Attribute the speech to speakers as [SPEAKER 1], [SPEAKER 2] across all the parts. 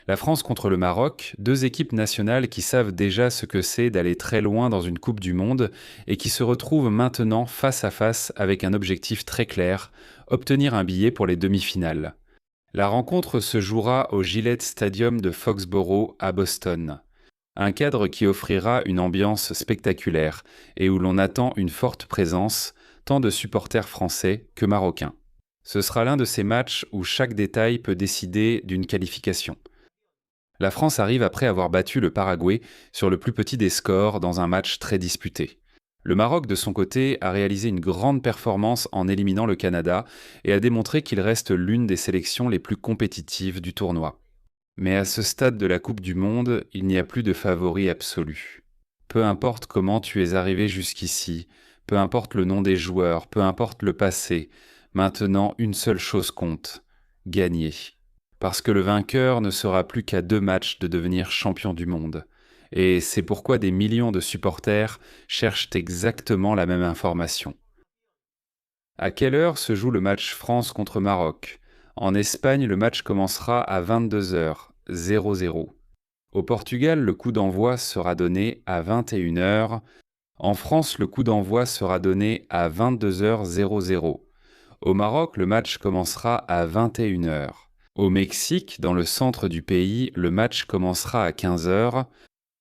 [SPEAKER 1] La France contre le Maroc, deux équipes nationales qui savent déjà ce que c'est d'aller très loin dans une Coupe du Monde et qui se retrouvent maintenant face à face avec un objectif très clair, obtenir un billet pour les demi-finales. La rencontre se jouera au Gillette Stadium de Foxborough à Boston. Un cadre qui offrira une ambiance spectaculaire et où l'on attend une forte présence, tant de supporters français que marocains. Ce sera l'un de ces matchs où chaque détail peut décider d'une qualification. La France arrive après avoir battu le Paraguay sur le plus petit des scores dans un match très disputé. Le Maroc, de son côté, a réalisé une grande performance en éliminant le Canada et a démontré qu'il reste l'une des sélections les plus compétitives du tournoi. Mais à ce stade de la Coupe du Monde, il n'y a plus de favori absolu. Peu importe comment tu es arrivé jusqu'ici, peu importe le nom des joueurs, peu importe le passé, maintenant une seule chose compte: gagner. Parce que le vainqueur ne sera plus qu'à 2 matchs de devenir champion du monde. Et c'est pourquoi des millions de supporters cherchent exactement la même information. À quelle heure se joue le match France contre Maroc? En Espagne, le match commencera à 22h, 0-0. Au Portugal, le coup d'envoi sera donné à 21h. En France, le coup d'envoi sera donné à 22h00. Au Maroc, le match commencera à 21h. Au Mexique, dans le centre du pays, le match commencera à 15h.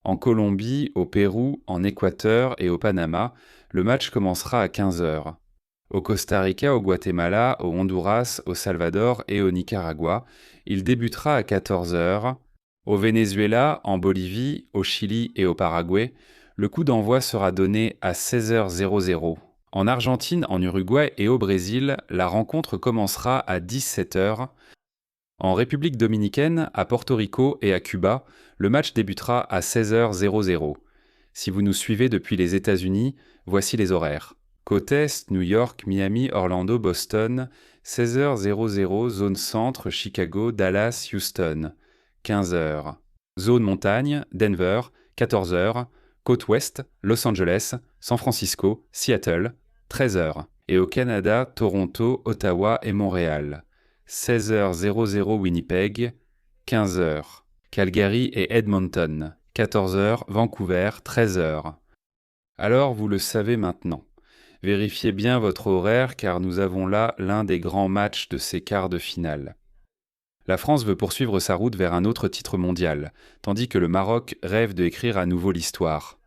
[SPEAKER 1] En Colombie, au Pérou, en Équateur et au Panama, le match commencera à 15h. Au Costa Rica, au Guatemala, au Honduras, au Salvador et au Nicaragua, il débutera à 14h. Au Venezuela, en Bolivie, au Chili et au Paraguay, le coup d'envoi sera donné à 16h00. En Argentine, en Uruguay et au Brésil, la rencontre commencera à 17h. En République dominicaine, à Porto Rico et à Cuba, le match débutera à 16h00. Si vous nous suivez depuis les États-Unis, voici les horaires. Côte Est, New York, Miami, Orlando, Boston, 16h00, zone centre, Chicago, Dallas, Houston, 15h. Zone montagne, Denver, 14h. Côte Ouest, Los Angeles, San Francisco, Seattle, 13h. Et au Canada, Toronto, Ottawa et Montréal, 16h00 Winnipeg, 15h. Calgary et Edmonton, 14h. Vancouver, 13h. Alors vous le savez maintenant. Vérifiez bien votre horaire car nous avons là l'un des grands matchs de ces quarts de finale. La France veut poursuivre sa route vers un autre titre mondial, tandis que le Maroc rêve d'écrire à nouveau l'histoire.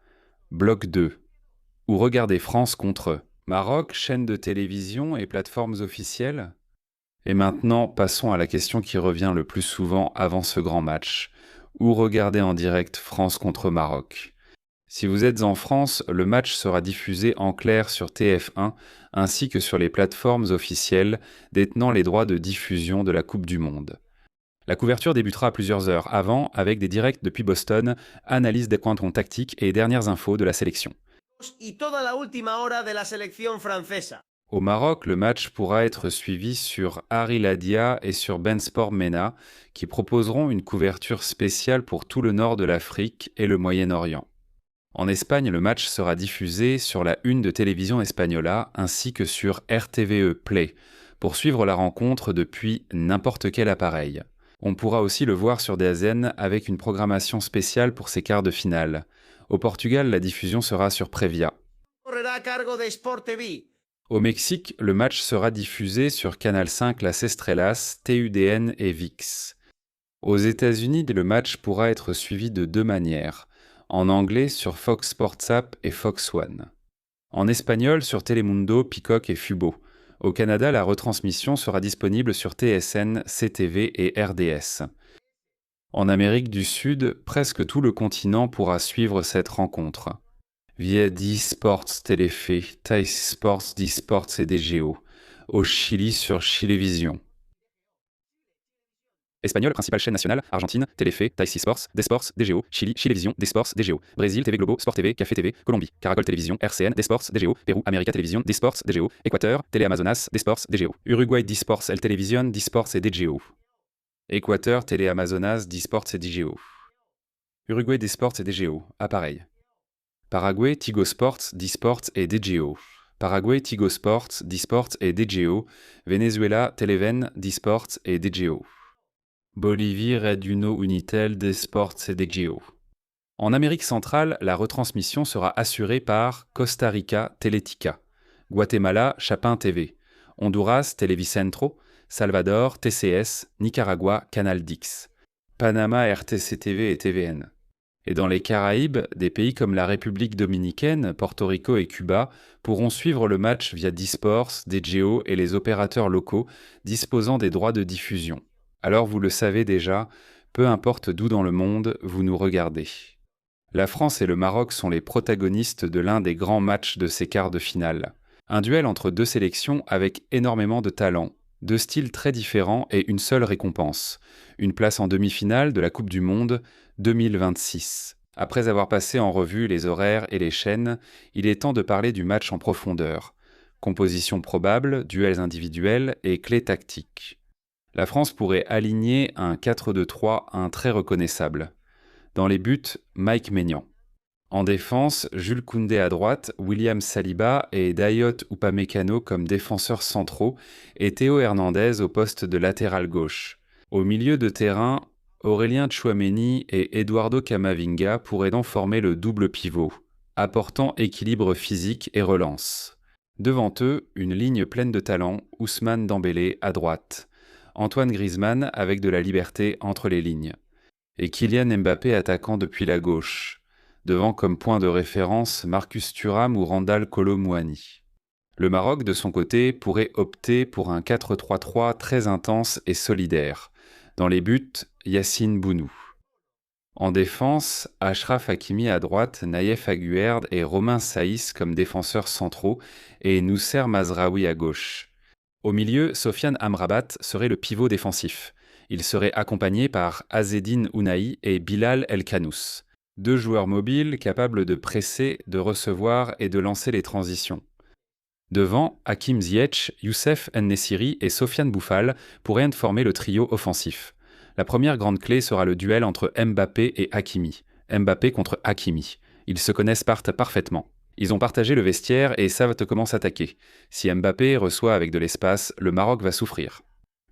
[SPEAKER 1] Bloc 2. Ou regardez France contre Maroc, chaîne de télévision et plateformes officielles? Et maintenant, passons à la question qui revient le plus souvent avant ce grand match. Où regarder en direct France contre Maroc? Si vous êtes en France, le match sera diffusé en clair sur TF1 ainsi que sur les plateformes officielles détenant les droits de diffusion de la Coupe du Monde. La couverture débutera à plusieurs heures avant avec des directs depuis Boston, analyse des points tactiques et dernières infos de la sélection.
[SPEAKER 2] Y toda la última hora de la selección francesa.
[SPEAKER 1] Au Maroc, le match pourra être suivi sur Harry Ladia et sur Ben Sport Mena, qui proposeront une couverture spéciale pour tout le nord de l'Afrique et le Moyen-Orient. En Espagne, le match sera diffusé sur la une de Télévision Española ainsi que sur RTVE Play, pour suivre la rencontre depuis n'importe quel appareil. On pourra aussi le voir sur DAZN avec une programmation spéciale pour ses quarts de finale. Au Portugal, la diffusion sera sur Previa.
[SPEAKER 2] Correrá a cargo de Sport TV.
[SPEAKER 1] Au Mexique, le match sera diffusé sur Canal 5, Las Estrellas, TUDN et VIX. Aux États-Unis, le match pourra être suivi de 2 manières. En anglais sur Fox Sports App et Fox One. En espagnol sur Telemundo, Peacock et Fubo. Au Canada, la retransmission sera disponible sur TSN, CTV et RDS. En Amérique du Sud, presque tout le continent pourra suivre cette rencontre. Via D-Sports, Telefe, Thai Sports, D-Sports et DGO. Au Chili sur Chilevisión. Espagnol, principale chaîne nationale, Argentine, Telefe, Thai Sports, D-Sports, DGO, Chili, Chilevisión, D-Sports, DGO, Brésil, TV Globo, Sport TV, Café TV, Colombie, Caracol Télévision, RCN, D-Sports, DGO, Pérou, América Télévision, D-Sports, DGO, Équateur, Télé Amazonas, D-Sports, DGO, Uruguay, D-Sports, El Televisión, D-Sports et DGO. Équateur, Télé Amazonas, D-Sports et DGO. Uruguay, D-Sports et DGO, appareil. Paraguay, Tigo Sports, D-Sports et DGO. Paraguay, Tigo Sports, D-Sports et DGO. Venezuela, Televen, D-Sports et DGO. Bolivie Red Uno Unitel des Sports et des Geo. En Amérique centrale, la retransmission sera assurée par Costa Rica Teletica, Guatemala Chapin TV, Honduras Televicentro, Salvador TCS, Nicaragua Canal Dix, Panama RTC TV et TVN. Et dans les Caraïbes, des pays comme la République dominicaine, Porto Rico et Cuba pourront suivre le match via Disports, Degeo et les opérateurs locaux disposant des droits de diffusion. Alors vous le savez déjà, peu importe d'où dans le monde vous nous regardez. La France et le Maroc sont les protagonistes de l'un des grands matchs de ces quarts de finale. Un duel entre deux sélections avec énormément de talent, deux styles très différents et une seule récompense, une place en demi-finale de la Coupe du Monde 2026. Après avoir passé en revue les horaires et les chaînes, il est temps de parler du match en profondeur. Composition probable, duels individuels et clés tactiques. La France pourrait aligner un 4-2-3, un très reconnaissable. Dans les buts, Mike Maignan. En défense, Jules Koundé à droite, William Saliba et Dayot Upamecano comme défenseurs centraux et Théo Hernandez au poste de latéral gauche. Au milieu de terrain, Aurélien Tchouaméni et Eduardo Camavinga pourraient donc former le double pivot, apportant équilibre physique et relance. Devant eux, une ligne pleine de talent, Ousmane Dembélé à droite, Antoine Griezmann avec de la liberté entre les lignes, et Kylian Mbappé attaquant depuis la gauche, devant comme point de référence Marcus Thuram ou Randal Kolo Muani. Le Maroc, de son côté, pourrait opter pour un 4-3-3 très intense et solidaire. Dans les buts, Yacine Bounou. En défense, Achraf Hakimi à droite, Naïef Aguerd et Romain Saïs comme défenseurs centraux et Nousser Mazraoui à gauche. Au milieu, Sofiane Amrabat serait le pivot défensif. Il serait accompagné par Azzedine Ounahi et Bilal El Khanous. Deux joueurs mobiles capables de presser, de recevoir et de lancer les transitions. Devant, Hakim Ziyech, Youssef En-Nesyri et Sofiane Bouffal pourraient former le trio offensif. La première grande clé sera le duel entre Mbappé et Hakimi. Mbappé contre Hakimi. Ils se connaissent parfaitement. Ils ont partagé le vestiaire et savent comment s'attaquer. Si Mbappé reçoit avec de l'espace, le Maroc va souffrir.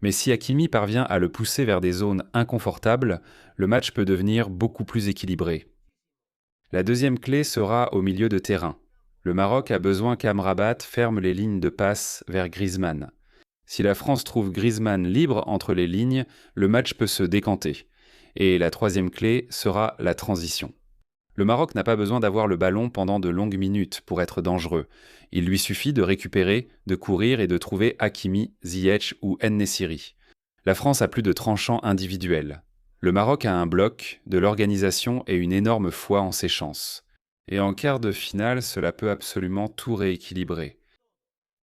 [SPEAKER 1] Mais si Hakimi parvient à le pousser vers des zones inconfortables, le match peut devenir beaucoup plus équilibré. La deuxième clé sera au milieu de terrain. Le Maroc a besoin qu'Amrabat ferme les lignes de passe vers Griezmann. Si la France trouve Griezmann libre entre les lignes, le match peut se décanter. Et la troisième clé sera la transition. Le Maroc n'a pas besoin d'avoir le ballon pendant de longues minutes pour être dangereux. Il lui suffit de récupérer, de courir et de trouver Hakimi, Ziyech ou En-Nesyri. La France a plus de tranchants individuels. Le Maroc a un bloc, de l'organisation et une énorme foi en ses chances. Et en quart de finale, cela peut absolument tout rééquilibrer.